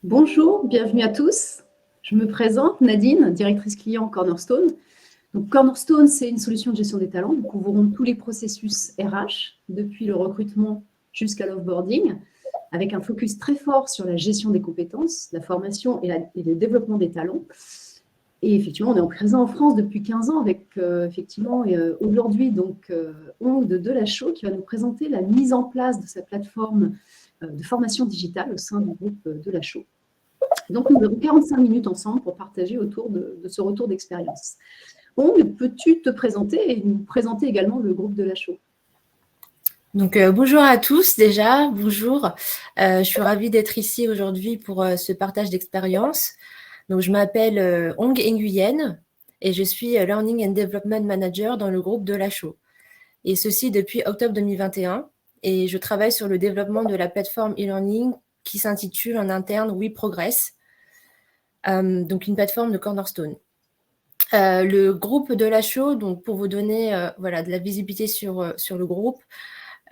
Bonjour, bienvenue à tous. Je me présente, Nadine, directrice client Cornerstone. Donc, Cornerstone, c'est une solution de gestion des talents. Nous couvrons tous les processus RH, depuis le recrutement jusqu'à l'offboarding, avec un focus très fort sur la gestion des compétences, la formation et le développement des talents. Et effectivement, on est présent en France depuis 15 ans avec aujourd'hui Ong de Delachaux qui va nous présenter la mise en place de sa plateforme de formation digitale au sein du groupe Delachaux. Donc, nous avons 45 minutes ensemble pour partager autour de ce retour d'expérience. Ong, peux-tu te présenter et nous présenter également le groupe Delachaux? Donc, bonjour à tous déjà, bonjour. Je suis ravie d'être ici aujourd'hui pour ce partage d'expérience. Donc, je m'appelle Ong Nguyen et je suis Learning and Development Manager dans le groupe Delachaux. Et ceci depuis octobre 2021. Et je travaille sur le développement de la plateforme e-learning qui s'intitule en interne WeProgress, donc une plateforme de Cornerstone. Le groupe Delachaux, donc pour vous donner de la visibilité sur le groupe,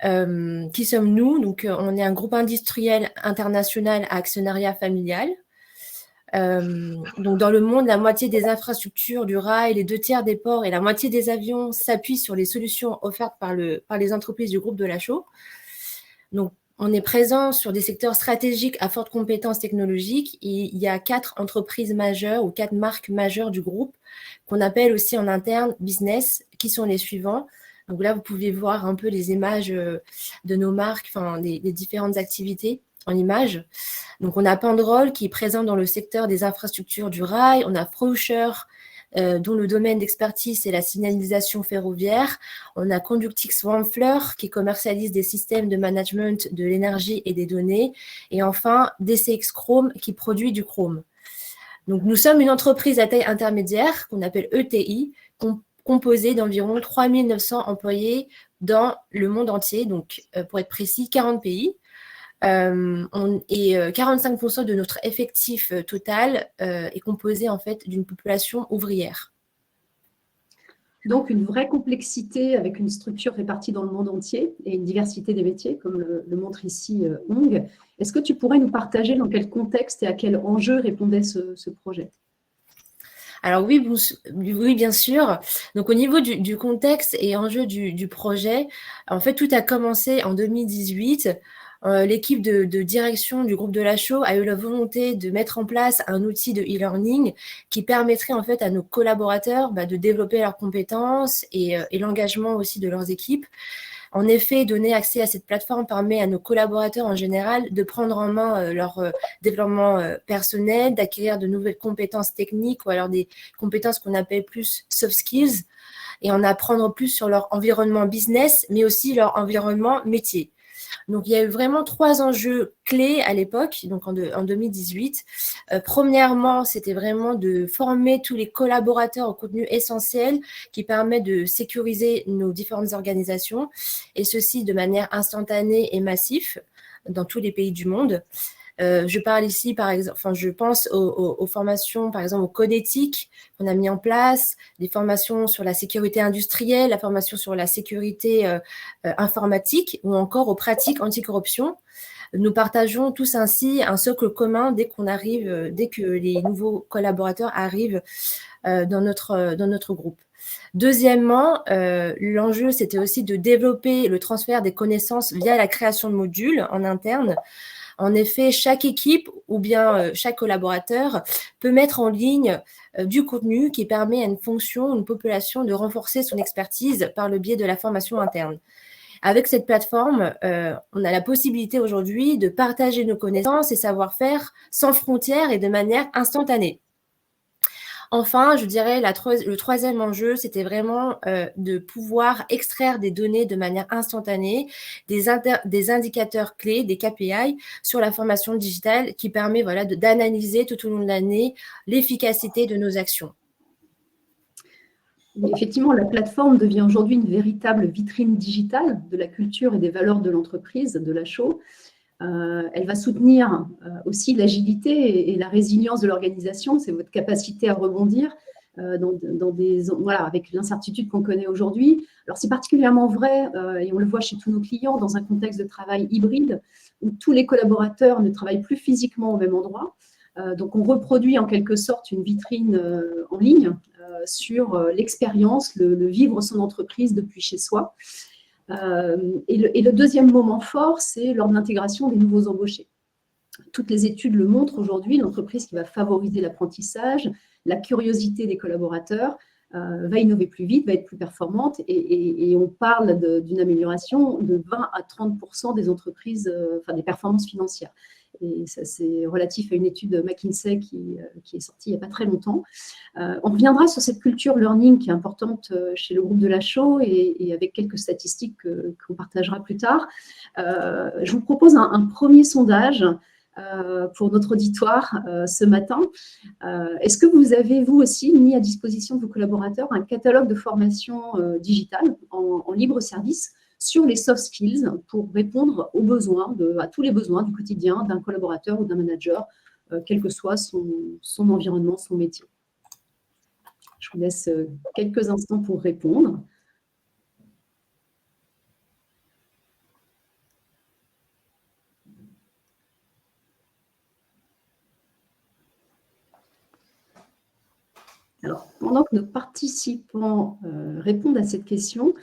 qui sommes-nous? Donc, on est un groupe industriel international à actionnariat familial. Donc, dans le monde, la moitié des infrastructures du rail, les 2/3 des ports et la moitié des avions s'appuient sur les solutions offertes par les entreprises du groupe Delachaux. Donc, on est présent sur des secteurs stratégiques à forte compétence technologique. Il y a 4 entreprises majeures ou 4 marques majeures du groupe qu'on appelle aussi en interne business, qui sont les suivants. Donc là, vous pouvez voir un peu les images de nos marques, des différentes activités en images. Donc, on a Pandrol qui est présent dans le secteur des infrastructures du rail. On a Frauscher, dont le domaine d'expertise est la signalisation ferroviaire. On a Conductix Wamfler qui commercialise des systèmes de management de l'énergie et des données. Et enfin, DCX Chrome qui produit du chrome. Donc, nous sommes une entreprise à taille intermédiaire qu'on appelle ETI, composée d'environ 3900 employés dans le monde entier, donc pour être précis, 40 pays. 45% de notre effectif total est composé en fait d'une population ouvrière. Donc, une vraie complexité avec une structure répartie dans le monde entier et une diversité des métiers, comme le montre ici Ong. Est-ce que tu pourrais nous partager dans quel contexte et à quel enjeu répondait ce projet? Alors oui, bien sûr. Donc au niveau du contexte et enjeu du projet, en fait, tout a commencé en 2018. L'équipe de direction du groupe Delachaux a eu la volonté de mettre en place un outil de e-learning qui permettrait en fait à nos collaborateurs de développer leurs compétences et l'engagement aussi de leurs équipes. En effet, donner accès à cette plateforme permet à nos collaborateurs en général de prendre en main leur développement personnel, d'acquérir de nouvelles compétences techniques ou alors des compétences qu'on appelle plus soft skills et en apprendre plus sur leur environnement business, mais aussi leur environnement métier. Donc, il y a eu vraiment 3 enjeux clés à l'époque, donc en 2018. Premièrement, c'était vraiment de former tous les collaborateurs au contenu essentiel qui permet de sécuriser nos différentes organisations, et ceci de manière instantanée et massive dans tous les pays du monde. Je parle ici, par exemple, je pense aux formations, par exemple, au code éthique qu'on a mis en place, des formations sur la sécurité industrielle, la formation sur la sécurité informatique ou encore aux pratiques anticorruption. Nous partageons tous ainsi un socle commun dès que les nouveaux collaborateurs arrivent dans notre groupe. Deuxièmement, l'enjeu, c'était aussi de développer le transfert des connaissances via la création de modules en interne. En effet, chaque équipe ou bien chaque collaborateur peut mettre en ligne du contenu qui permet à une fonction, une population de renforcer son expertise par le biais de la formation interne. Avec cette plateforme, on a la possibilité aujourd'hui de partager nos connaissances et savoir-faire sans frontières et de manière instantanée. Enfin, je dirais le troisième enjeu, c'était vraiment de pouvoir extraire des données de manière instantanée, des indicateurs clés, des KPI sur la formation digitale qui permet d'analyser tout au long de l'année l'efficacité de nos actions. Effectivement, la plateforme devient aujourd'hui une véritable vitrine digitale de la culture et des valeurs de l'entreprise, de Delachaux. Elle va soutenir aussi l'agilité et la résilience de l'organisation, c'est votre capacité à rebondir voilà, avec l'incertitude qu'on connaît aujourd'hui. Alors, c'est particulièrement vrai, et on le voit chez tous nos clients, dans un contexte de travail hybride, où tous les collaborateurs ne travaillent plus physiquement au même endroit. Donc, on reproduit en quelque sorte une vitrine en ligne sur l'expérience, le vivre son entreprise depuis chez soi. Et le deuxième moment fort, c'est lors de l'intégration des nouveaux embauchés. Toutes les études le montrent aujourd'hui, l'entreprise qui va favoriser l'apprentissage, la curiosité des collaborateurs, va innover plus vite, va être plus performante, et on parle d'une amélioration de 20 à 30% des entreprises, des performances financières. Et ça, c'est relatif à une étude McKinsey qui est sortie il n'y a pas très longtemps. On reviendra sur cette culture learning qui est importante chez le groupe de la Chaux, et avec quelques statistiques qu'on partagera plus tard. Je vous propose un premier sondage pour notre auditoire ce matin. Est-ce que vous avez, vous aussi, mis à disposition de vos collaborateurs un catalogue de formation digitale en libre service sur les soft skills pour répondre aux besoins, à tous les besoins du quotidien d'un collaborateur ou d'un manager, quel que soit son environnement, son métier? Je vous laisse quelques instants pour répondre. Alors, pendant que nos participants répondent à cette question,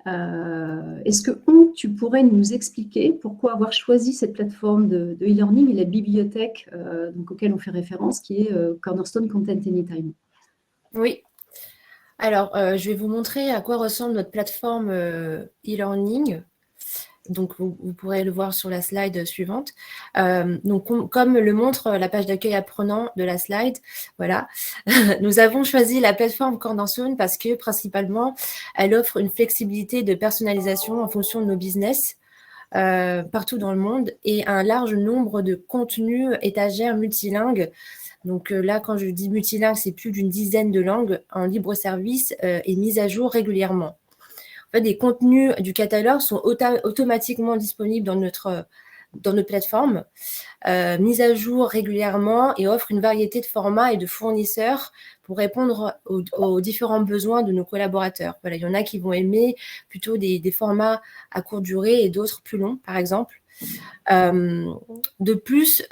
est-ce que, tu pourrais nous expliquer pourquoi avoir choisi cette plateforme de e-learning et la bibliothèque auquel on fait référence, qui est Cornerstone Content Anytime? Oui. Alors, je vais vous montrer à quoi ressemble notre plateforme e-learning. Donc, vous pourrez le voir sur la slide suivante. Donc, comme le montre la page d'accueil apprenant de la slide, voilà, nous avons choisi la plateforme Cornerstone parce que, principalement, elle offre une flexibilité de personnalisation en fonction de nos business partout dans le monde, et un large nombre de contenus étagères multilingues. Donc là, quand je dis multilingue, c'est plus d'une dizaine de langues en libre service et mises à jour régulièrement. En fait, les contenus du catalogue sont automatiquement disponibles dans notre plateforme, mis à jour régulièrement, et offrent une variété de formats et de fournisseurs pour répondre aux différents besoins de nos collaborateurs. Voilà, il y en a qui vont aimer plutôt des formats à courte durée et d'autres plus longs, par exemple. De plus,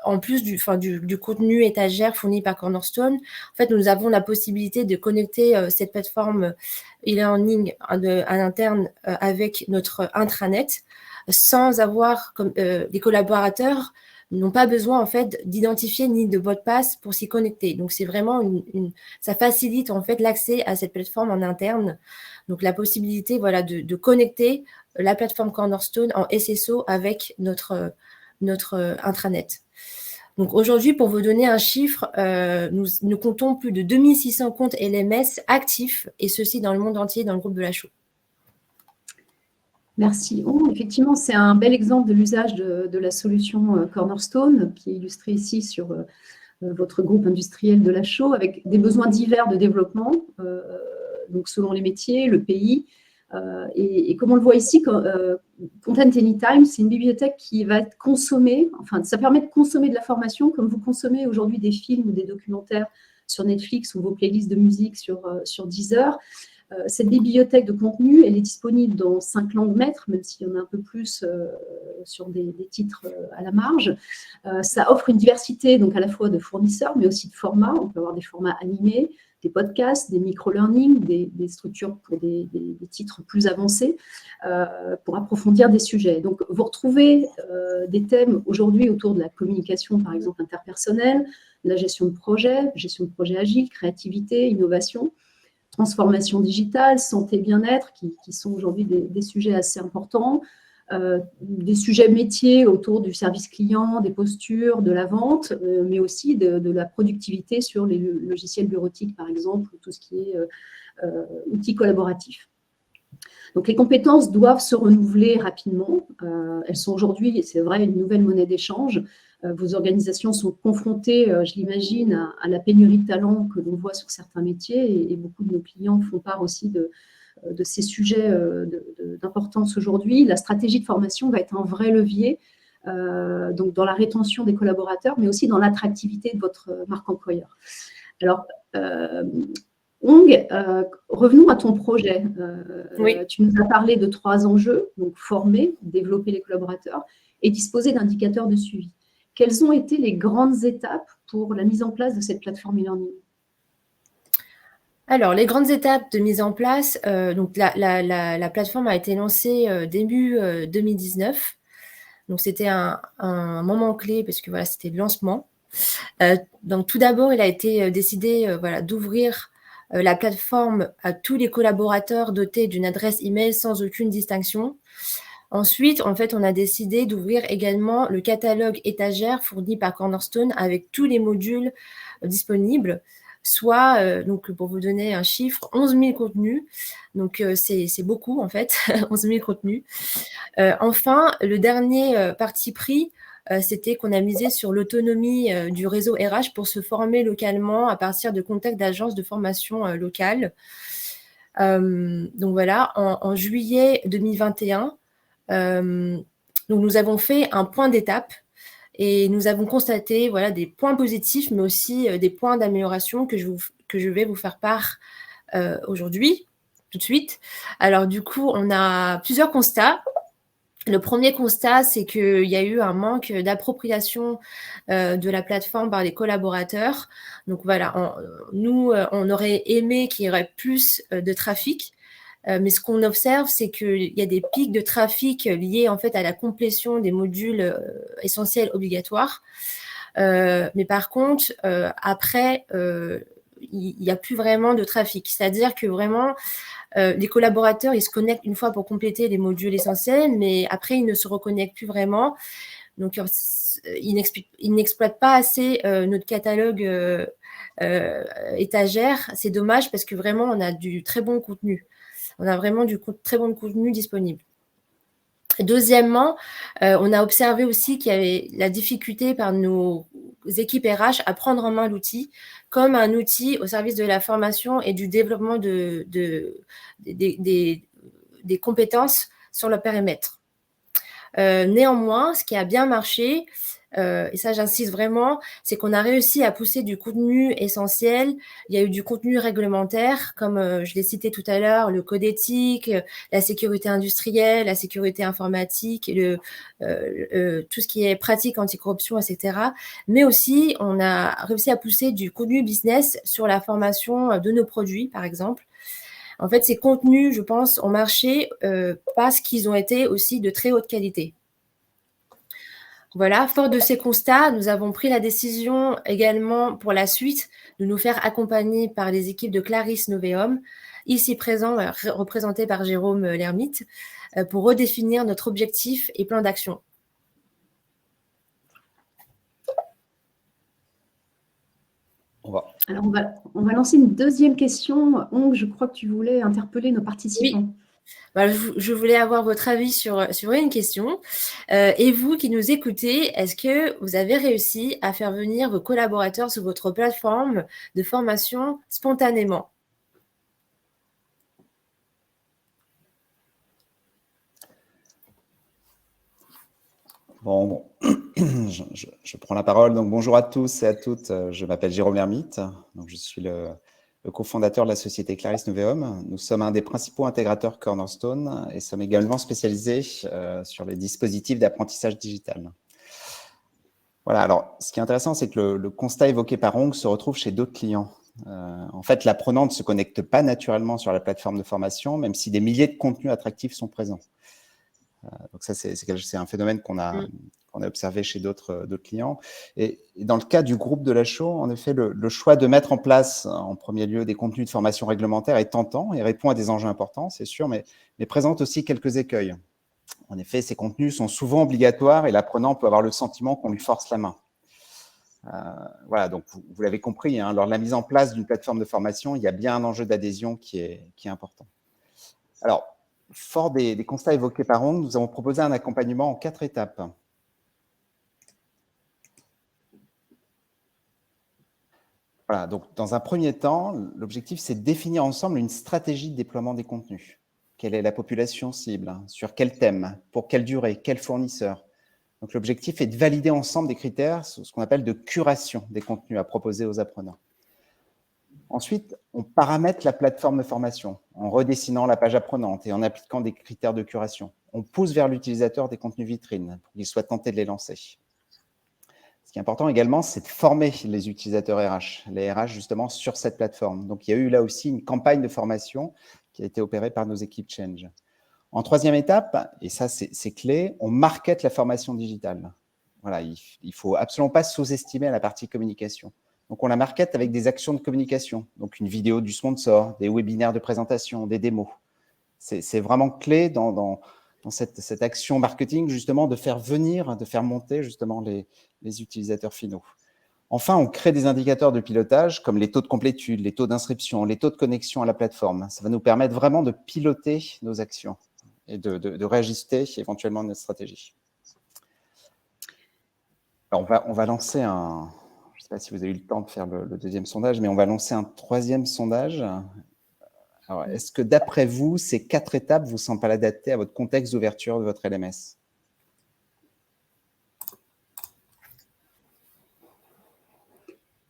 en plus du contenu étagère fourni par Cornerstone, en fait, nous avons la possibilité de connecter cette plateforme e-learning à l'interne avec notre intranet, sans avoir, les collaborateurs n'ont pas besoin en fait d'identifier ni de mot de passe pour s'y connecter. Donc c'est vraiment ça facilite en fait l'accès à cette plateforme en interne. Donc la possibilité, voilà, de connecter la plateforme Cornerstone en SSO avec notre intranet. Donc aujourd'hui, pour vous donner un chiffre, nous comptons plus de 2600 comptes LMS actifs, et ceci dans le monde entier, dans le groupe de la Chaux. Merci. Effectivement, c'est un bel exemple de l'usage de la solution Cornerstone, qui est illustrée ici sur votre groupe industriel de la Chaux, avec des besoins divers de développement, donc selon les métiers, le pays. Et comme on le voit ici, Content Anytime, c'est une bibliothèque qui va être consommée, enfin, ça permet de consommer de la formation comme vous consommez aujourd'hui des films ou des documentaires sur Netflix ou vos playlists de musique sur Deezer. Cette bibliothèque de contenu, elle est disponible dans 5 langues maîtres, même s'il y en a un peu plus sur des titres à la marge. Ça offre une diversité donc à la fois de fournisseurs, mais aussi de formats. On peut avoir des formats animés, des podcasts, des micro-learning, des structures pour des titres plus avancés, pour approfondir des sujets. Donc, vous retrouvez des thèmes aujourd'hui autour de la communication, par exemple, interpersonnelle, la gestion de projet agile, créativité, innovation, transformation digitale, santé, bien-être, qui sont aujourd'hui des sujets assez importants, des sujets métiers autour du service client, des postures, de la vente, mais aussi de la productivité sur les logiciels bureautiques, par exemple, tout ce qui est outils collaboratifs. Donc, les compétences doivent se renouveler rapidement. Elles sont aujourd'hui, c'est vrai, une nouvelle monnaie d'échange. Vos organisations sont confrontées, je l'imagine, à la pénurie de talents que l'on voit sur certains métiers, et beaucoup de nos clients font part aussi de ces sujets d'importance aujourd'hui. La stratégie de formation va être un vrai levier donc dans la rétention des collaborateurs, mais aussi dans l'attractivité de votre marque employeur. Alors, Ong, revenons à ton projet. Oui. Tu nous as parlé de 3 enjeux, donc former, développer les collaborateurs et disposer d'indicateurs de suivi. Quelles ont été les grandes étapes pour la mise en place de cette plateforme e-learning? Alors, les grandes étapes de mise en place, donc la plateforme a été lancée début 2019. Donc, c'était un moment clé parce que voilà, c'était le lancement. Donc, tout d'abord, il a été décidé voilà, d'ouvrir la plateforme à tous les collaborateurs dotés d'une adresse email sans aucune distinction. Ensuite, en fait, on a décidé d'ouvrir également le catalogue étagère fourni par Cornerstone avec tous les modules disponibles, soit, donc pour vous donner un chiffre, 11 000 contenus. Donc, c'est beaucoup, en fait, 11 000 contenus. Enfin, le dernier parti pris, c'était qu'on a misé sur l'autonomie du réseau RH pour se former localement à partir de contacts d'agences de formation locales. Donc voilà, en juillet 2021, donc nous avons fait un point d'étape et nous avons constaté voilà, des points positifs, mais aussi des points d'amélioration que je vais vous faire part aujourd'hui, tout de suite. Alors du coup, on a plusieurs constats. Le premier constat, c'est qu'il y a eu un manque d'appropriation de la plateforme par les collaborateurs. Donc voilà, nous, on aurait aimé qu'il y aurait plus de trafic. Mais ce qu'on observe, c'est qu'il y a des pics de trafic liés en fait à la complétion des modules essentiels obligatoires. Mais par contre, après, il n'y a plus vraiment de trafic. C'est-à-dire que vraiment, les collaborateurs, ils se connectent une fois pour compléter les modules essentiels, mais après, ils ne se reconnectent plus vraiment. Donc, ils n'exploitent pas assez notre catalogue étagère. C'est dommage parce que vraiment, on a du très bon contenu. On a vraiment du très bon contenu disponible. Deuxièmement, on a observé aussi qu'il y avait la difficulté par nos équipes RH à prendre en main l'outil comme un outil au service de la formation et du développement des compétences sur le périmètre. Néanmoins, ce qui a bien marché, et ça j'insiste vraiment, c'est qu'on a réussi à pousser du contenu essentiel. Il y a eu du contenu réglementaire, comme je l'ai cité tout à l'heure, le code éthique, la sécurité industrielle, la sécurité informatique, tout ce qui est pratique anticorruption, etc. Mais aussi, on a réussi à pousser du contenu business sur la formation de nos produits, par exemple. En fait, ces contenus, je pense, ont marché parce qu'ils ont été aussi de très haute qualité. Voilà, fort de ces constats, nous avons pris la décision également pour la suite de nous faire accompagner par les équipes de Clarisse Noveum, ici présent, représenté par Jérôme Lermite, pour redéfinir notre objectif et plan d'action. Alors, on va lancer une deuxième question. Ong, je crois que tu voulais interpeller nos participants. Oui. Voilà, je voulais avoir votre avis sur une question. Et vous qui nous écoutez, est-ce que vous avez réussi à faire venir vos collaborateurs sur votre plateforme de formation spontanément? Bon. Je prends la parole. Donc, bonjour à tous et à toutes. Je m'appelle Jérôme Lermite. Donc, je suis le cofondateur de la société Clarisse Noveum. Nous sommes un des principaux intégrateurs Cornerstone et sommes également spécialisés sur les dispositifs d'apprentissage digital. Voilà, alors ce qui est intéressant, c'est que le constat évoqué par Ong se retrouve chez d'autres clients. En fait, l'apprenant ne se connecte pas naturellement sur la plateforme de formation, même si des milliers de contenus attractifs sont présents. Donc ça, c'est un phénomène qu'on a observé chez d'autres clients. Et dans le cas du groupe de la Chaux, en effet, le choix de mettre en place en premier lieu des contenus de formation réglementaire est tentant et répond à des enjeux importants, c'est sûr, mais présente aussi quelques écueils. En effet, ces contenus sont souvent obligatoires et l'apprenant peut avoir le sentiment qu'on lui force la main. Voilà, donc vous l'avez compris, hein, lors de la mise en place d'une plateforme de formation, il y a bien un enjeu d'adhésion qui est important. Alors, fort des constats évoqués par Ong, nous avons proposé un accompagnement en 4 étapes. Voilà, donc dans un premier temps, l'objectif, c'est de définir ensemble une stratégie de déploiement des contenus. Quelle est la population cible? Sur quel thème? Pour quelle durée? Quel fournisseur? Donc l'objectif est de valider ensemble des critères, ce qu'on appelle de curation des contenus à proposer aux apprenants. Ensuite, on paramètre la plateforme de formation en redessinant la page apprenante et en appliquant des critères de curation. On pousse vers l'utilisateur des contenus vitrines pour qu'il soit tenté de les lancer. Ce qui est important également, c'est de former les utilisateurs RH, les RH justement sur cette plateforme. Donc, il y a eu là aussi une campagne de formation qui a été opérée par nos équipes Change. En troisième étape, et ça c'est clé, on market la formation digitale. Voilà, il ne faut absolument pas sous-estimer la partie communication. Donc, on la market avec des actions de communication, donc une vidéo du sponsor, des webinaires de présentation, des démos. C'est vraiment clé dans cette action marketing, justement, de faire venir, de faire monter, justement, les utilisateurs finaux. Enfin, on crée des indicateurs de pilotage, comme les taux de complétude, les taux d'inscription, les taux de connexion à la plateforme. Ça va nous permettre vraiment de piloter nos actions et de réajuster éventuellement notre stratégie. Alors, on va lancer un... Je ne sais pas si vous avez eu le temps de faire le deuxième sondage, mais on va lancer un troisième sondage. Alors, est-ce que d'après vous, ces 4 étapes vous semblent adaptées à votre contexte d'ouverture de votre LMS?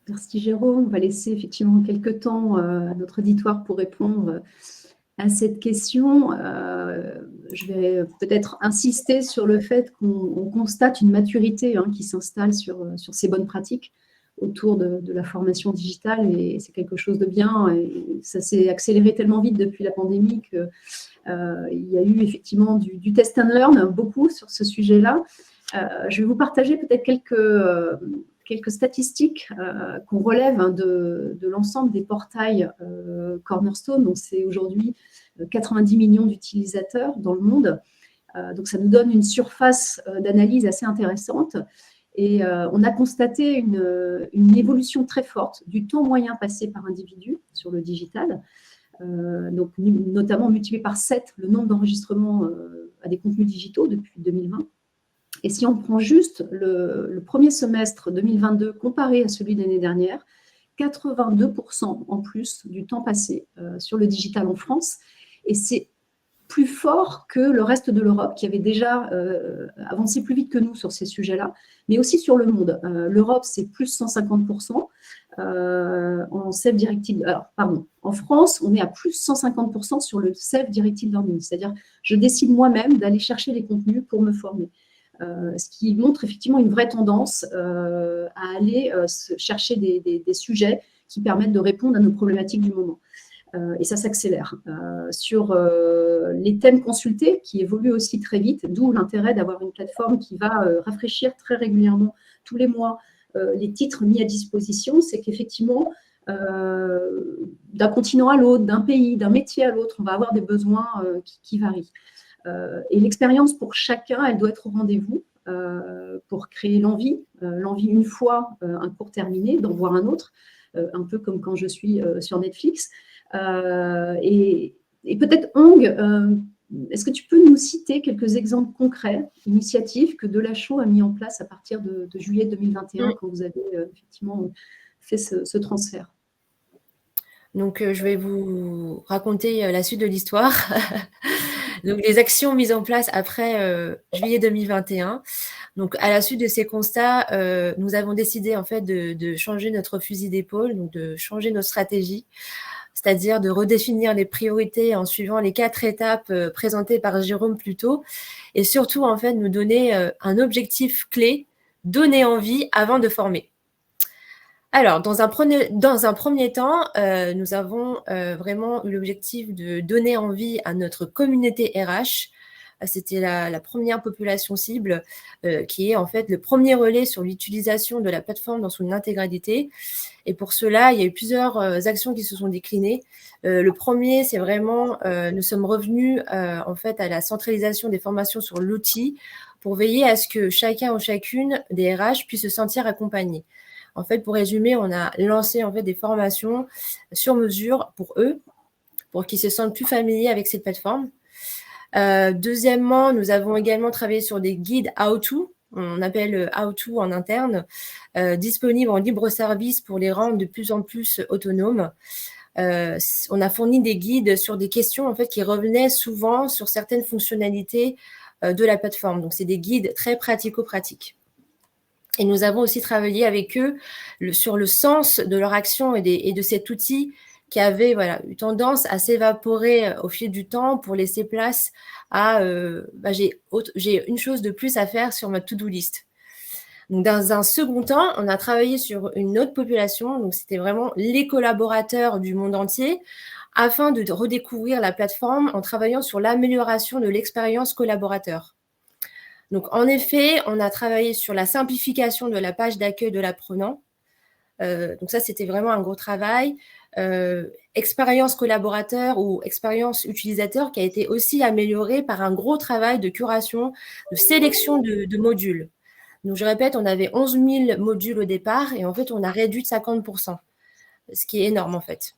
Merci Jérôme. On va laisser effectivement quelques temps à notre auditoire pour répondre à cette question. Je vais peut-être insister sur le fait qu'on constate une maturité qui s'installe sur ces bonnes pratiques autour de la formation digitale, et c'est quelque chose de bien. Et ça s'est accéléré tellement vite depuis la pandémie qu'il y a eu effectivement du test and learn, beaucoup sur ce sujet-là. Je vais vous partager peut-être quelques statistiques qu'on relève de l'ensemble des portails Cornerstone. Donc, c'est aujourd'hui 90 millions d'utilisateurs dans le monde. Donc, ça nous donne une surface d'analyse assez intéressante. Et on a constaté une évolution très forte du temps moyen passé par individu sur le digital. Donc, notamment multiplié par 7 le nombre d'enregistrements à des contenus digitaux depuis 2020. Et si on prend juste le premier semestre 2022 comparé à celui de l'année dernière, 82% en plus du temps passé sur le digital en France. Et c'est plus fort que le reste de l'Europe, qui avait déjà avancé plus vite que nous sur ces sujets-là, mais aussi sur le monde. L'Europe, c'est plus 150%. En self-directed, en France, on est à plus 150% sur le self-directed learning, c'est-à-dire je décide moi-même d'aller chercher les contenus pour me former. Ce qui montre effectivement une vraie tendance à aller chercher des sujets qui permettent de répondre à nos problématiques du moment. Et ça s'accélère. Sur les thèmes consultés, qui évoluent aussi très vite, d'où l'intérêt d'avoir une plateforme qui va rafraîchir très régulièrement, tous les mois, les titres mis à disposition, c'est qu'effectivement, d'un continent à l'autre, d'un pays, d'un métier à l'autre, on va avoir des besoins qui varient. Et l'expérience pour chacun, elle doit être au rendez-vous pour créer l'envie une fois un cours terminé, d'en voir un autre, un peu comme quand je suis sur Netflix. Et peut-être Hong, est-ce que tu peux nous citer quelques exemples concrets, initiatives que Delachaux a mis en place à partir de juillet 2021, quand vous avez effectivement fait ce transfert? Donc, je vais vous raconter la suite de l'histoire. Donc, les actions mises en place après juillet 2021. Donc, à la suite de ces constats, nous avons décidé en fait de changer notre fusil d'épaule, donc de changer nos stratégies, c'est-à-dire de redéfinir les priorités en suivant les 4 étapes présentées par Jérôme plus tôt, et surtout en fait nous donner un objectif clé, donner envie avant de former. Alors, dans un premier temps, nous avons vraiment eu l'objectif de donner envie à notre communauté RH. C'était la première population cible qui est en fait le premier relais sur l'utilisation de la plateforme dans son intégralité. Et pour cela, il y a eu plusieurs actions qui se sont déclinées. Le premier, c'est vraiment, nous sommes revenus en fait à la centralisation des formations sur l'outil pour veiller à ce que chacun ou chacune des RH puisse se sentir accompagné. En fait, pour résumer, on a lancé en fait des formations sur mesure pour eux, pour qu'ils se sentent plus familiers avec cette plateforme. Deuxièmement, nous avons également travaillé sur des guides how-to, on appelle how-to en interne, disponibles en libre service pour les rendre de plus en plus autonomes. On a fourni des guides sur des questions en fait qui revenaient souvent sur certaines fonctionnalités de la plateforme. Donc, c'est des guides très pratico-pratiques. Et nous avons aussi travaillé avec eux sur le sens de leur action et de cet outil qui avait eu tendance à s'évaporer au fil du temps pour laisser place à j'ai une chose de plus à faire sur ma to-do list. Donc, dans un second temps, on a travaillé sur une autre population, donc c'était vraiment les collaborateurs du monde entier, afin de redécouvrir la plateforme en travaillant sur l'amélioration de l'expérience collaborateur. Donc, en effet, on a travaillé sur la simplification de la page d'accueil de l'apprenant. Donc ça, c'était vraiment un gros travail. Expérience collaborateur ou expérience utilisateur qui a été aussi améliorée par un gros travail de curation, de sélection de modules. Donc, je répète, on avait 11 000 modules au départ et en fait, on a réduit de 50%, ce qui est énorme en fait.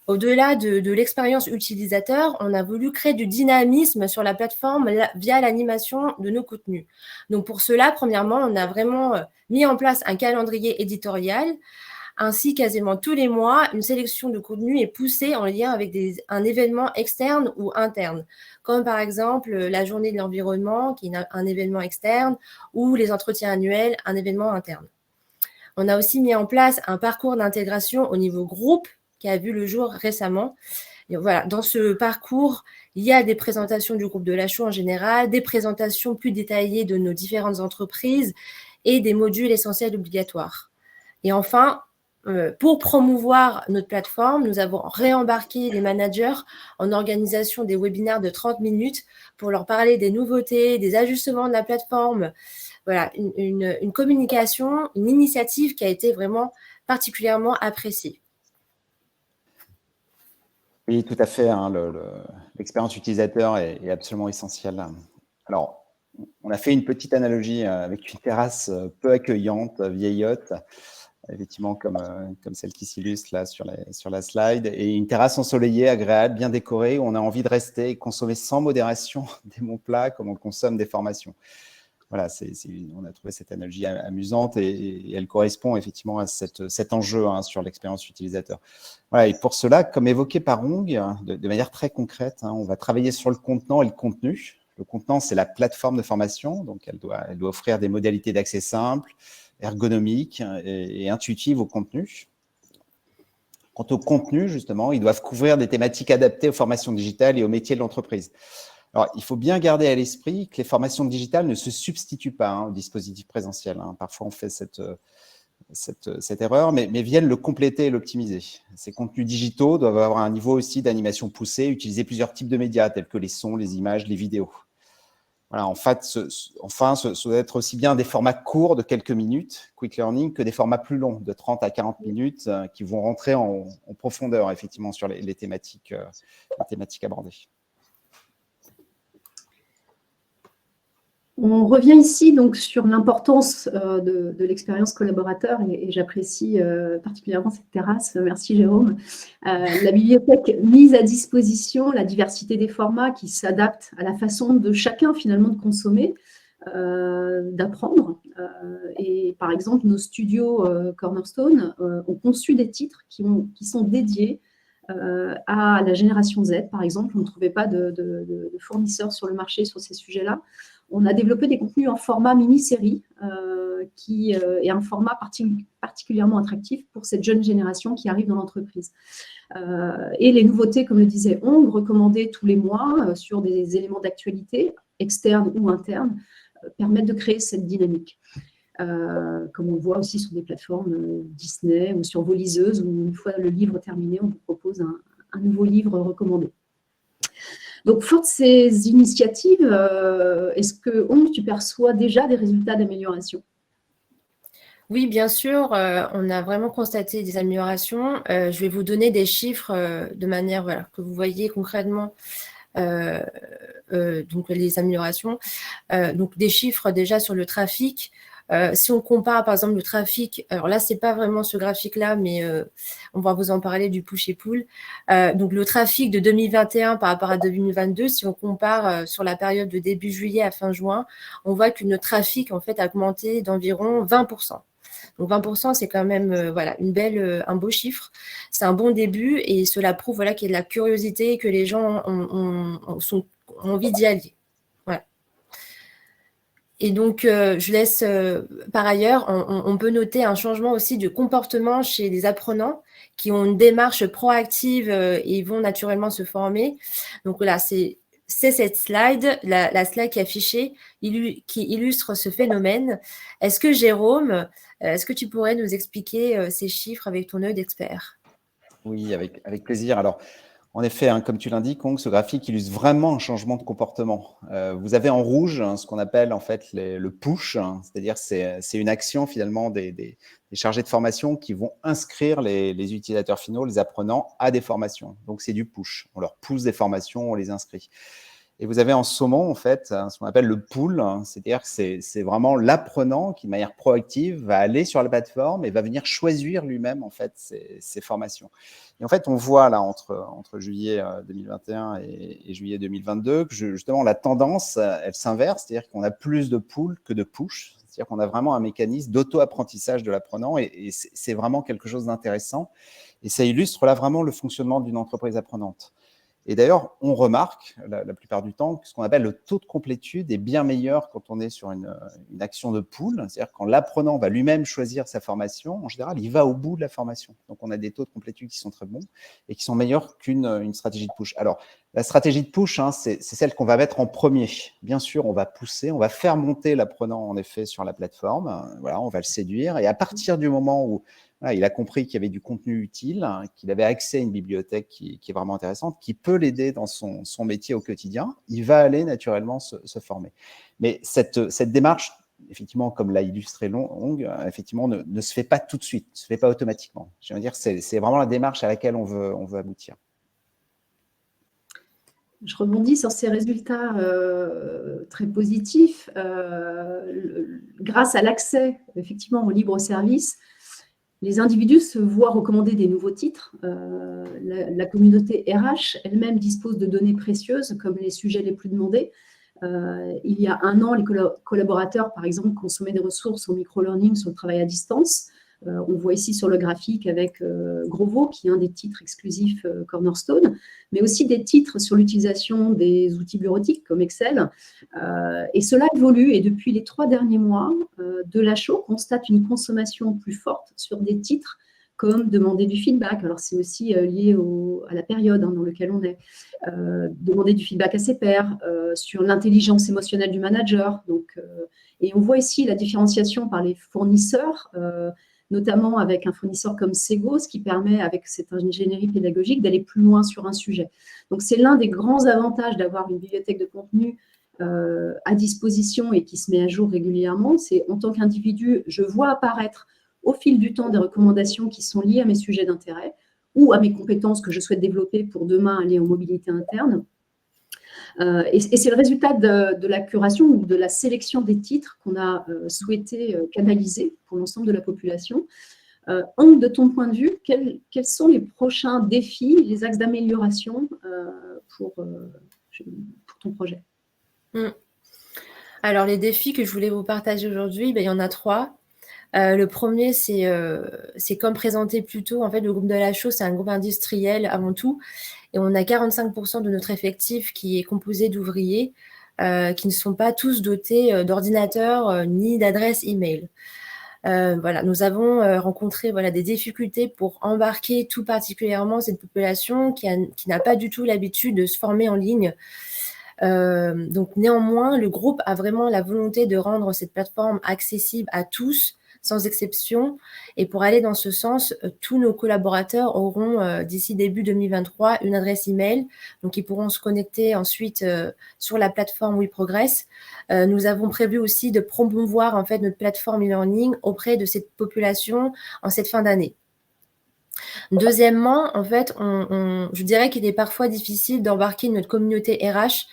Au-delà de l'expérience utilisateur, on a voulu créer du dynamisme sur la plateforme via l'animation de nos contenus. Donc, pour cela, premièrement, on a vraiment mis en place un calendrier éditorial. Ainsi, quasiment tous les mois, une sélection de contenus est poussée en lien avec un événement externe ou interne, comme par exemple la journée de l'environnement, qui est un événement externe, ou les entretiens annuels, un événement interne. On a aussi mis en place un parcours d'intégration au niveau groupe qui a vu le jour récemment. Et voilà, dans ce parcours, il y a des présentations du groupe de la Chaux en général, des présentations plus détaillées de nos différentes entreprises et des modules essentiels obligatoires. Et enfin, pour promouvoir notre plateforme, nous avons réembarqué les managers en organisation des webinaires de 30 minutes pour leur parler des nouveautés, des ajustements de la plateforme. Voilà, une communication, une initiative qui a été vraiment particulièrement appréciée. Oui, tout à fait. Hein, l'expérience utilisateur est absolument essentielle. Alors, on a fait une petite analogie avec une terrasse peu accueillante, vieillotte, effectivement comme celle qui s'illustre là sur la slide, et une terrasse ensoleillée, agréable, bien décorée, où on a envie de rester et consommer sans modération des bons plats comme on consomme des formations. Voilà, on a trouvé cette analogie amusante et elle correspond effectivement à cet enjeu sur l'expérience utilisateur. Voilà, et pour cela, comme évoqué par Ong, de manière très concrète, on va travailler sur le contenant et le contenu. Le contenant, c'est la plateforme de formation, donc elle doit offrir des modalités d'accès simples, ergonomiques et intuitives au contenu. Quant au contenu, justement, ils doivent couvrir des thématiques adaptées aux formations digitales et aux métiers de l'entreprise. Alors, il faut bien garder à l'esprit que les formations digitales ne se substituent pas au dispositif présentiel. Parfois, on fait cette erreur, mais viennent le compléter et l'optimiser. Ces contenus digitaux doivent avoir un niveau aussi d'animation poussée, utiliser plusieurs types de médias, tels que les sons, les images, les vidéos. Voilà, en fait, ce doit être aussi bien des formats courts de quelques minutes, quick learning, que des formats plus longs, de 30 à 40 minutes, qui vont rentrer en profondeur, effectivement, sur les thématiques abordées. On revient ici donc sur l'importance de l'expérience collaborateur et j'apprécie particulièrement cette terrasse. Merci Jérôme. La bibliothèque mise à disposition, la diversité des formats qui s'adaptent à la façon de chacun finalement de consommer, d'apprendre. Et par exemple, nos studios Cornerstone ont conçu des titres qui sont dédiés à la génération Z, par exemple. On ne trouvait pas de fournisseurs sur le marché sur ces sujets-là. On a développé des contenus en format mini-série qui est un format particulièrement attractif pour cette jeune génération qui arrive dans l'entreprise. Et les nouveautés, comme le disait Ong, recommandées tous les mois sur des éléments d'actualité, externes ou internes, permettent de créer cette dynamique. Comme on voit aussi sur des plateformes Disney ou sur vos liseuses, où une fois le livre terminé, on vous propose un nouveau livre recommandé. Donc, forte de ces initiatives, est-ce que, Ong, tu perçois déjà des résultats d'amélioration ? Oui, bien sûr, on a vraiment constaté des améliorations. Je vais vous donner des chiffres de manière que vous voyez concrètement donc les améliorations. Donc, des chiffres déjà sur le trafic. Si on compare par exemple le trafic, alors là c'est pas vraiment ce graphique-là, mais on va vous en parler du push et pull. Donc le trafic de 2021 par rapport à 2022, si on compare sur la période de début juillet à fin juin, on voit que notre trafic en fait a augmenté d'environ 20%. Donc 20%, c'est quand même un beau chiffre. C'est un bon début et cela prouve qu'il y a de la curiosité et que les gens ont envie d'y aller. Voilà. Et donc, je laisse, par ailleurs, on peut noter un changement aussi de comportement chez les apprenants qui ont une démarche proactive et vont naturellement se former. Donc voilà, c'est cette slide, la slide qui est affichée, qui illustre ce phénomène. Est-ce que Jérôme, est-ce que tu pourrais nous expliquer ces chiffres avec ton œil d'expert? Oui, avec plaisir. Alors, en effet, hein, comme tu l'indiques, ce graphique illustre vraiment un changement de comportement. Vous avez en rouge ce qu'on appelle en fait le push, c'est-à-dire c'est une action finalement des chargés de formation qui vont inscrire les utilisateurs finaux, les apprenants, à des formations. Donc, c'est du push. On leur pousse des formations, on les inscrit. Et vous avez en saumon, en fait, ce qu'on appelle le pull, c'est-à-dire que c'est vraiment l'apprenant qui, de manière proactive, va aller sur la plateforme et va venir choisir lui-même, en fait, ses formations. Et en fait, on voit là, entre juillet 2021 et juillet 2022, que justement, la tendance, elle s'inverse, c'est-à-dire qu'on a plus de pull que de push, c'est-à-dire qu'on a vraiment un mécanisme d'auto-apprentissage de l'apprenant et c'est vraiment quelque chose d'intéressant. Et ça illustre là vraiment le fonctionnement d'une entreprise apprenante. Et d'ailleurs, on remarque la plupart du temps que ce qu'on appelle le taux de complétude est bien meilleur quand on est sur une action de pool, c'est-à-dire quand l'apprenant va lui-même choisir sa formation, en général, il va au bout de la formation. Donc, on a des taux de complétude qui sont très bons et qui sont meilleurs qu'une stratégie de push. Alors, la stratégie de push, c'est celle qu'on va mettre en premier. Bien sûr, on va pousser, on va faire monter l'apprenant, en effet, sur la plateforme. Voilà, on va le séduire. Et à partir du moment où il a compris qu'il y avait du contenu utile, qu'il avait accès à une bibliothèque qui est vraiment intéressante, qui peut l'aider dans son métier au quotidien, il va aller naturellement se former. Mais cette démarche, effectivement, comme l'a illustré Long, effectivement, ne se fait pas tout de suite, ne se fait pas automatiquement. Je veux dire, c'est vraiment la démarche à laquelle on veut aboutir. Je rebondis sur ces résultats très positifs. Grâce à l'accès, effectivement, au libre service, les individus se voient recommander des nouveaux titres. La communauté RH elle-même dispose de données précieuses, comme les sujets les plus demandés. Il y a un an, les collaborateurs, par exemple, consommaient des ressources en micro-learning sur le travail à distance. On voit ici sur le graphique avec Grovo, qui est un des titres exclusifs Cornerstone, mais aussi des titres sur l'utilisation des outils bureautiques comme Excel. Et cela évolue, et depuis les 3 derniers mois, Delachaux constate une consommation plus forte sur des titres comme demander du feedback. Alors, c'est aussi lié à la période dans laquelle on est. Demander du feedback à ses pairs, sur l'intelligence émotionnelle du manager. Donc, et on voit ici la différenciation par les fournisseurs, notamment avec un fournisseur comme Sego, ce qui permet, avec cette ingénierie pédagogique, d'aller plus loin sur un sujet. Donc, c'est l'un des grands avantages d'avoir une bibliothèque de contenu à disposition et qui se met à jour régulièrement. C'est, en tant qu'individu, je vois apparaître au fil du temps des recommandations qui sont liées à mes sujets d'intérêt ou à mes compétences que je souhaite développer pour demain aller en mobilité interne. Et c'est le résultat de la curation ou de la sélection des titres qu'on a souhaité canaliser pour l'ensemble de la population. Hank, de ton point de vue, quels sont les prochains défis, les axes d'amélioration pour ton projet? Alors, les défis que je voulais vous partager aujourd'hui, il y en a 3. Le premier, c'est comme présenté plus tôt, en fait, le groupe Delachaux, c'est un groupe industriel avant tout, et on a 45% de notre effectif qui est composé d'ouvriers qui ne sont pas tous dotés d'ordinateur ni d'adresse email. Voilà, nous avons rencontré des difficultés pour embarquer tout particulièrement cette population qui n'a pas du tout l'habitude de se former en ligne. Donc néanmoins, le groupe a vraiment la volonté de rendre cette plateforme accessible à tous, sans exception. Et pour aller dans ce sens, tous nos collaborateurs auront d'ici début 2023 une adresse email, donc ils pourront se connecter ensuite sur la plateforme WeProgress. Nous avons prévu aussi de promouvoir en fait notre plateforme e-learning auprès de cette population en cette fin d'année. Deuxièmement, en fait, je dirais qu'il est parfois difficile d'embarquer notre communauté RH,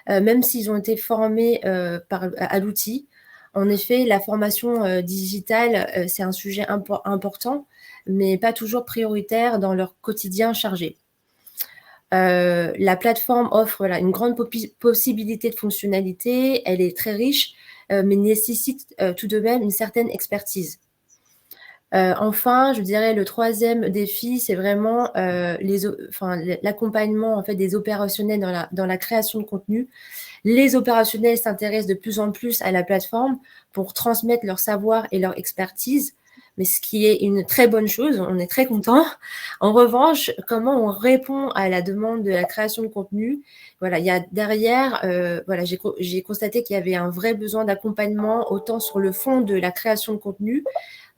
même s'ils ont été formés à l'outil. En effet, la formation digitale, c'est un sujet important, mais pas toujours prioritaire dans leur quotidien chargé. La plateforme offre une grande possibilité de fonctionnalités, elle est très riche, mais nécessite tout de même une certaine expertise. Enfin, je dirais le troisième défi, c'est vraiment l'accompagnement en fait, des opérationnels dans la création de contenu. Les opérationnels s'intéressent de plus en plus à la plateforme pour transmettre leur savoir et leur expertise, mais ce qui est une très bonne chose, on est très content. En revanche, comment on répond à la demande de la création de contenu? Voilà, il y a derrière, voilà, j'ai constaté qu'il y avait un vrai besoin d'accompagnement autant sur le fond de la création de contenu,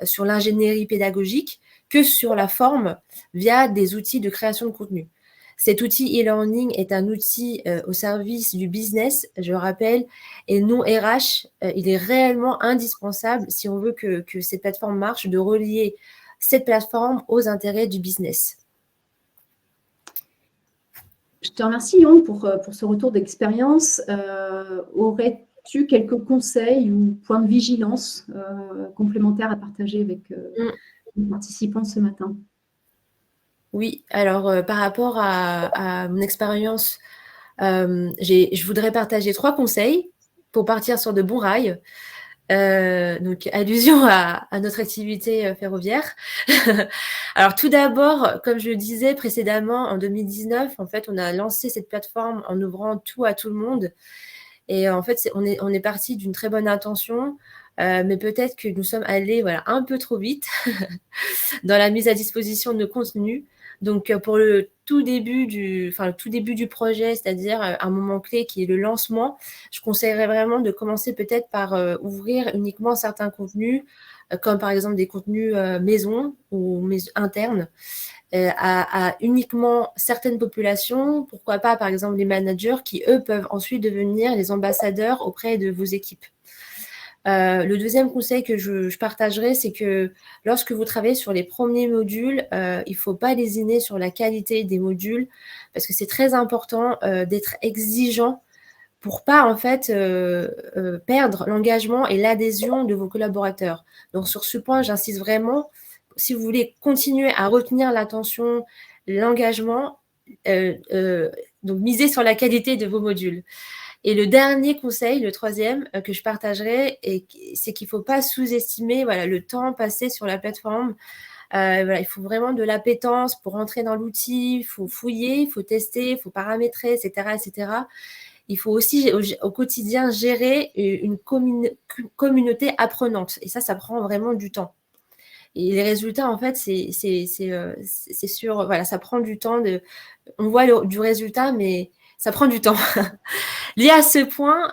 sur l'ingénierie pédagogique, que sur la forme via des outils de création de contenu. Cet outil e-learning est un outil au service du business, je rappelle, et non RH. Il est réellement indispensable si on veut que cette plateforme marche, de relier cette plateforme aux intérêts du business. Je te remercie, Young, pour ce retour d'expérience. Aurais-tu quelques conseils ou points de vigilance complémentaires à partager avec les participants ce matin? Oui, alors par rapport à mon expérience, je voudrais partager 3 conseils pour partir sur de bons rails. Donc, allusion à notre activité ferroviaire. Alors, tout d'abord, comme je le disais précédemment, en 2019, en fait, on a lancé cette plateforme en ouvrant tout à tout le monde. Et en fait, on est parti d'une très bonne intention, mais peut-être que nous sommes allés un peu trop vite dans la mise à disposition de nos contenus. Donc, pour le tout début du projet, c'est-à-dire un moment clé qui est le lancement, je conseillerais vraiment de commencer peut-être par ouvrir uniquement certains contenus, comme par exemple des contenus maison ou internes, à uniquement certaines populations. Pourquoi pas, par exemple, les managers qui, eux, peuvent ensuite devenir les ambassadeurs auprès de vos équipes. Le deuxième conseil que je partagerai, c'est que lorsque vous travaillez sur les premiers modules, il ne faut pas lésiner sur la qualité des modules parce que c'est très important d'être exigeant pour pas en fait perdre l'engagement et l'adhésion de vos collaborateurs. Donc sur ce point, j'insiste vraiment. Si vous voulez continuer à retenir l'attention, l'engagement, donc misez sur la qualité de vos modules. Et le dernier conseil, le troisième que je partagerai, c'est qu'il ne faut pas sous-estimer le temps passé sur la plateforme. Il faut vraiment de l'appétence pour rentrer dans l'outil, il faut fouiller, il faut tester, il faut paramétrer, etc., etc. Il faut aussi au quotidien gérer une communauté apprenante. Et ça prend vraiment du temps. Et les résultats, en fait, c'est sûr, ça prend du temps. On voit du résultat, mais ça prend du temps. Lié à ce point,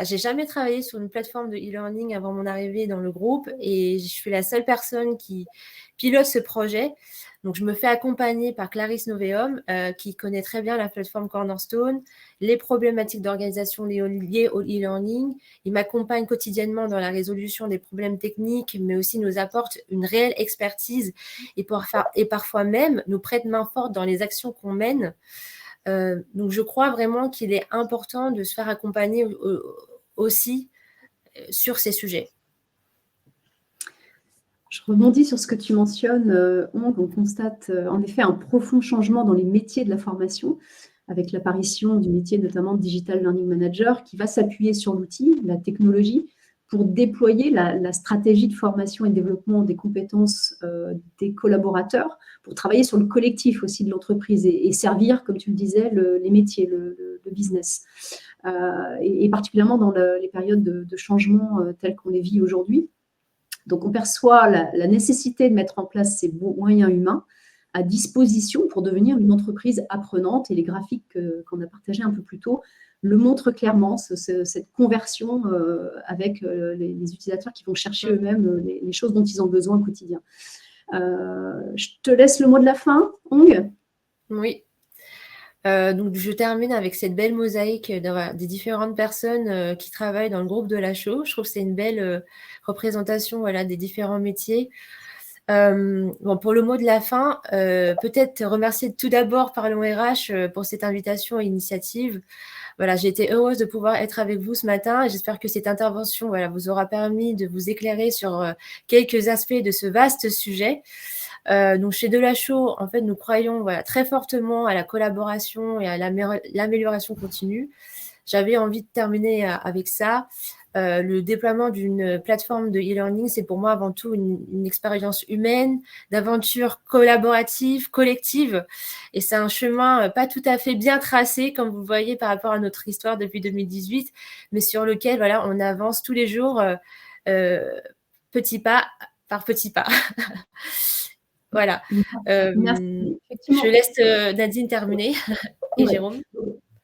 j'ai jamais travaillé sur une plateforme de e-learning avant mon arrivée dans le groupe et je suis la seule personne qui pilote ce projet. Donc, je me fais accompagner par Clarisse Noveum, qui connaît très bien la plateforme Cornerstone, les problématiques d'organisation liées au e-learning. Il m'accompagne quotidiennement dans la résolution des problèmes techniques, mais aussi nous apporte une réelle expertise et parfois même nous prête main forte dans les actions qu'on mène. Donc, je crois vraiment qu'il est important de se faire accompagner aussi sur ces sujets. Je rebondis sur ce que tu mentionnes, on constate en effet un profond changement dans les métiers de la formation, avec l'apparition du métier notamment de Digital Learning Manager, qui va s'appuyer sur l'outil, la technologie, pour déployer la stratégie de formation et de développement des compétences des collaborateurs, pour travailler sur le collectif aussi de l'entreprise et servir, comme tu le disais, les métiers, le business. Et particulièrement dans les périodes de changement telles qu'on les vit aujourd'hui. Donc, on perçoit la nécessité de mettre en place ces moyens humains à disposition pour devenir une entreprise apprenante. Et les graphiques qu'on a partagés un peu plus tôt le montrent clairement, cette conversion avec les utilisateurs qui vont chercher eux-mêmes les choses dont ils ont besoin au quotidien. Je te laisse le mot de la fin, Hong. Oui. Donc, je termine avec cette belle mosaïque des différentes personnes qui travaillent dans le groupe de la show. Je trouve que c'est une belle représentation des différents métiers. Pour le mot de la fin, peut-être remercier tout d'abord Parlons RH pour cette invitation et initiative. J'ai été heureuse de pouvoir être avec vous ce matin et j'espère que cette intervention vous aura permis de vous éclairer sur quelques aspects de ce vaste sujet. Donc, chez Delachaux, en fait, nous croyons très fortement à la collaboration et à l'amélioration continue. J'avais envie de terminer avec ça. le déploiement d'une plateforme de e-learning, c'est pour moi avant tout une expérience humaine, d'aventure collaborative, collective. Et c'est un chemin pas tout à fait bien tracé, comme vous le voyez par rapport à notre histoire depuis 2018, mais sur lequel voilà, on avance tous les jours, petit pas par petit pas. Voilà. Merci. Je laisse Nadine terminer et Jérôme.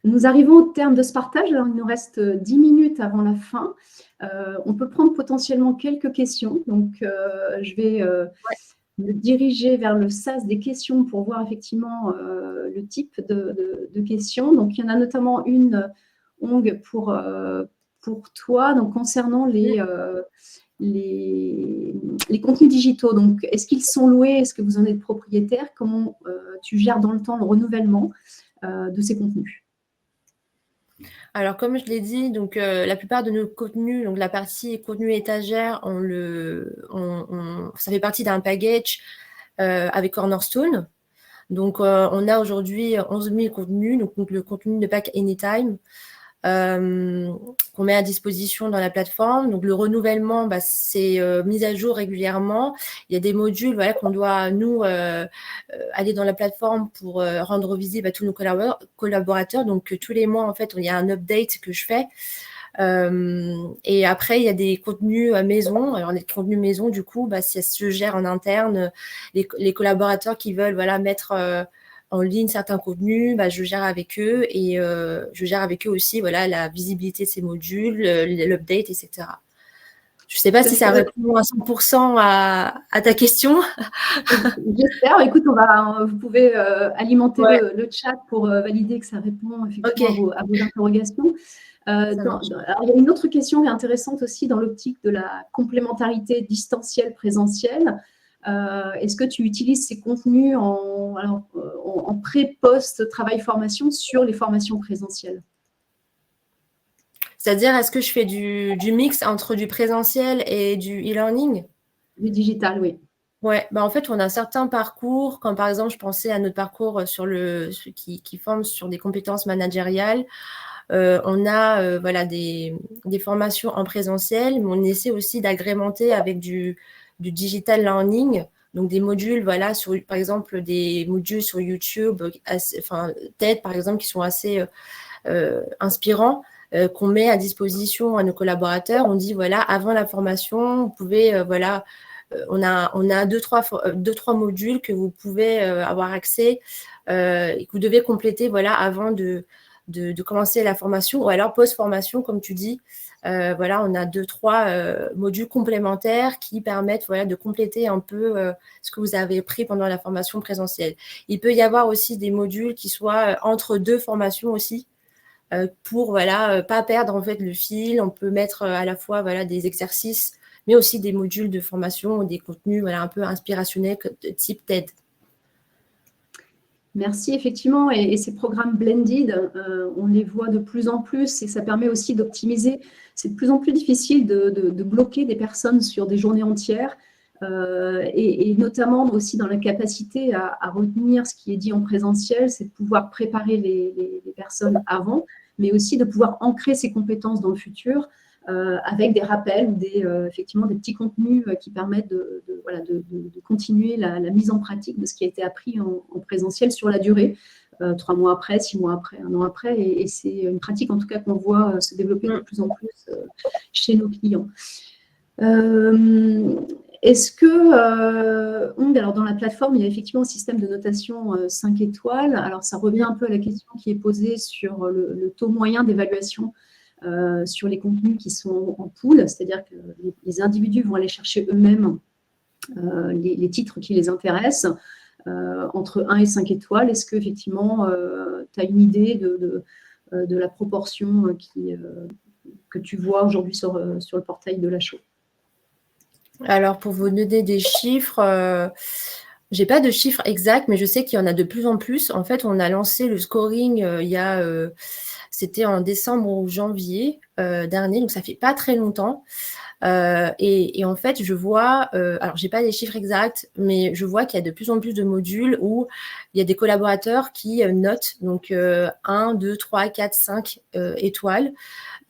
Nous arrivons au terme de ce partage. Alors, il nous reste 10 minutes avant la fin. On peut prendre potentiellement quelques questions. Donc, je vais me diriger vers le sas des questions pour voir effectivement le type de questions. Donc, il y en a notamment une, Ong, pour toi, donc, concernant les contenus digitaux. Donc, est-ce qu'ils sont loués? Est-ce que vous en êtes propriétaire? Comment tu gères dans le temps le renouvellement de ces contenus? Alors, comme je l'ai dit, donc la plupart de nos contenus, donc la partie contenu étagère, ça fait partie d'un package avec Cornerstone. Donc, on a aujourd'hui 11 000 contenus, donc le contenu de pack Anytime, qu'on met à disposition dans la plateforme. Donc, le renouvellement, c'est mis à jour régulièrement. Il y a des modules qu'on doit, nous, aller dans la plateforme pour rendre visible à tous nos collaborateurs. Donc, tous les mois, en fait, il y a un update que je fais. Et après, il y a des contenus maison. Alors, les contenus maison, du coup, ça se gère en interne. Les collaborateurs qui veulent mettre en ligne certains contenus, je gère avec eux et je gère avec eux aussi la visibilité de ces modules, l'update, etc. Je ne sais pas si ça répond à 100% à ta question. J'espère. Écoute, vous pouvez alimenter le chat pour valider que ça répond effectivement à vos interrogations. Alors, il y a une autre question intéressante aussi dans l'optique de la complémentarité distancielle-présentielle. Est-ce que tu utilises ces contenus en pré-post travail-formation sur les formations présentielles? C'est-à-dire, est-ce que je fais du mix entre du présentiel et du e-learning? Du digital, oui. Ouais, en fait, on a certains parcours, comme par exemple, je pensais à notre parcours qui forme sur des compétences managériales. On a des formations en présentiel, mais on essaie aussi d'agrémenter avec du digital learning, donc des modules, par exemple, des modules sur YouTube, TED, par exemple, qui sont assez inspirants, qu'on met à disposition à nos collaborateurs. On dit, avant la formation, vous pouvez, on a deux, trois modules que vous pouvez avoir accès et que vous devez compléter, avant de commencer la formation ou alors post-formation, comme tu dis. On a 2-3 modules complémentaires qui permettent de compléter un peu ce que vous avez pris pendant la formation présentielle. Il peut y avoir aussi des modules qui soient entre deux formations aussi, pour pas perdre en fait le fil. On peut mettre à la fois des exercices, mais aussi des modules de formation, des contenus un peu inspirationnels type TED. Merci, effectivement. Et ces programmes blended, on les voit de plus en plus et ça permet aussi d'optimiser. C'est de plus en plus difficile de bloquer des personnes sur des journées entières et notamment aussi dans la capacité à retenir ce qui est dit en présentiel, c'est de pouvoir préparer les personnes avant, mais aussi de pouvoir ancrer ces compétences dans le futur avec des rappels ou effectivement des petits contenus qui permettent de continuer la mise en pratique de ce qui a été appris en présentiel sur la durée, 3 mois après, 6 mois après, 1 an après. Et c'est une pratique en tout cas qu'on voit se développer de plus en plus chez nos clients. Est-ce que, alors dans la plateforme, il y a effectivement un système de notation 5 étoiles. Alors, ça revient un peu à la question qui est posée sur le taux moyen d'évaluation sur les contenus qui sont en pool, c'est-à-dire que les individus vont aller chercher eux-mêmes les titres qui les intéressent entre 1 et 5 étoiles. Est-ce qu'effectivement, tu as une idée de la proportion que tu vois aujourd'hui sur le portail de Lachaud? Alors, pour vous donner des chiffres, j'ai pas de chiffres exacts, mais je sais qu'il y en a de plus en plus. En fait, on a lancé le scoring c'était en décembre ou janvier dernier, donc ça fait pas très longtemps. Et en fait, je vois, alors j'ai pas les chiffres exacts, mais je vois qu'il y a de plus en plus de modules où il y a des collaborateurs qui notent, donc 1, 2, 3, 4, 5 étoiles,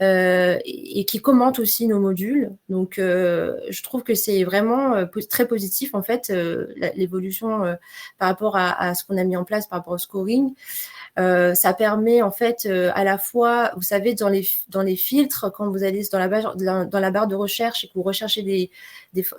et qui commentent aussi nos modules. Donc, je trouve que c'est vraiment très positif, en fait, l'évolution par rapport à ce qu'on a mis en place par rapport au scoring. Ça permet en fait à la fois, vous savez, dans les filtres, quand vous allez dans la barre de recherche et que vous recherchez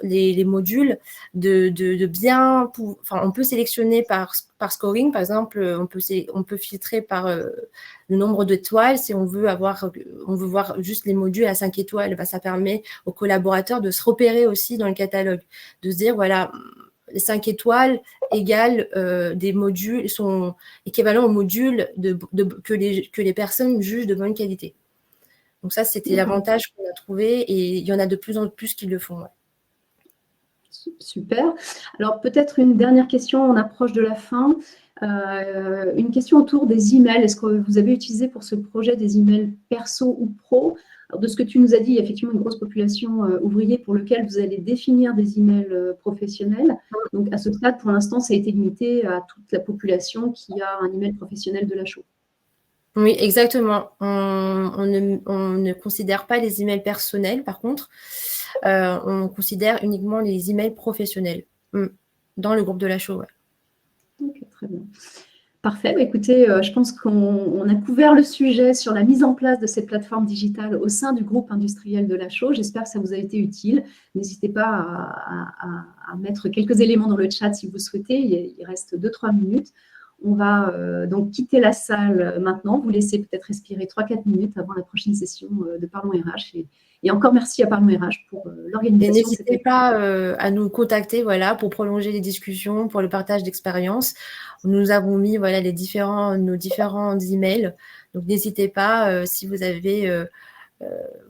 les modules, de bien, enfin, on peut sélectionner par scoring, par exemple, on peut filtrer par le nombre d'étoiles. Si on veut voir juste les modules à 5 étoiles, bah, ça permet aux collaborateurs de se repérer aussi dans le catalogue, de se dire voilà, les 5 étoiles égale des modules, sont équivalents aux modules que les personnes jugent de bonne qualité. Donc ça, c'était l'avantage qu'on a trouvé, et il y en a de plus en plus qui le font. Ouais. Super. Alors peut-être une dernière question, on approche de la fin. Une question autour des emails. Est-ce que vous avez utilisé pour ce projet des emails perso ou pro? Alors, de ce que tu nous as dit, il y a effectivement une grosse population ouvrière pour laquelle vous allez définir des emails professionnels. Donc à ce stade, pour l'instant, ça a été limité à toute la population qui a un email professionnel de la chaux. Oui, exactement. On ne considère pas les emails personnels, par contre. On considère uniquement les emails professionnels dans le groupe de la chaux. Ouais. Ok, très bien. Parfait. Bah, écoutez, je pense qu'on a couvert le sujet sur la mise en place de cette plateforme digitale au sein du groupe industriel de la chaux. J'espère que ça vous a été utile. N'hésitez pas à mettre quelques éléments dans le chat si vous souhaitez. Il reste 2-3 minutes. On va donc quitter la salle maintenant. Vous laissez peut-être respirer 3-4 minutes avant la prochaine session de Parlons RH. Et encore merci à Parlons RH pour l'organisation. Et n'hésitez pas à nous contacter, voilà, pour prolonger les discussions, pour le partage d'expériences. Nous avons mis voilà, nos différents emails. Donc n'hésitez pas si vous avez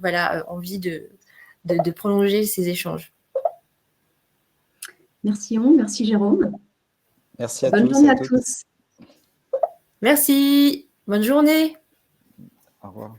voilà, envie de prolonger ces échanges. Merci On, merci Jérôme. Merci à Bonne tous journée et à toutes. tous. Merci, bonne journée. Au revoir.